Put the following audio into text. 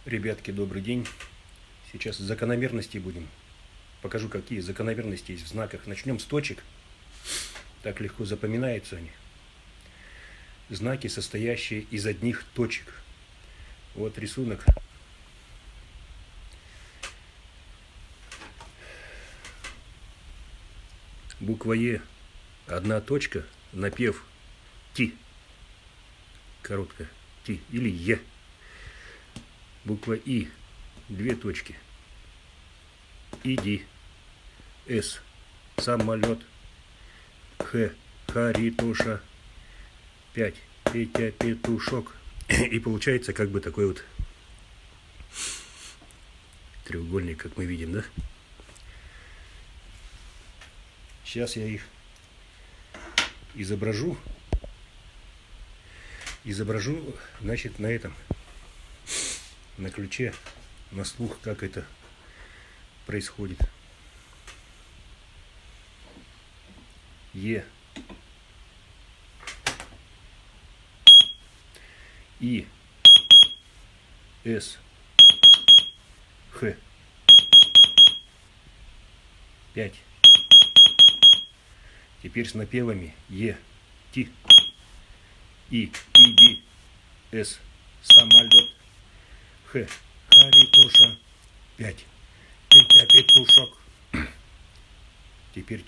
Ребятки, добрый день. Сейчас закономерности будем. Покажу, какие закономерности есть в знаках. Начнем с точек. Так легко запоминаются они. Знаки, состоящие из одних точек. Вот рисунок. Буква Е. Одна точка. Напев Ти. Короткая. Ти. Или Е. Буква И. Две точки. Иди. С. Самолет. Х. Харитоша. 5. Петя Петушок. И получается как бы такой вот треугольник, как мы видим, да? Сейчас я их изображу, значит, на этом, на ключе, на слух, как это происходит. Е. И. С. Х. 5. Теперь с напевами Е. Ти. И. Иди. С. Самолет. Х. Харитоша. 5. Петя Петушок. Теперь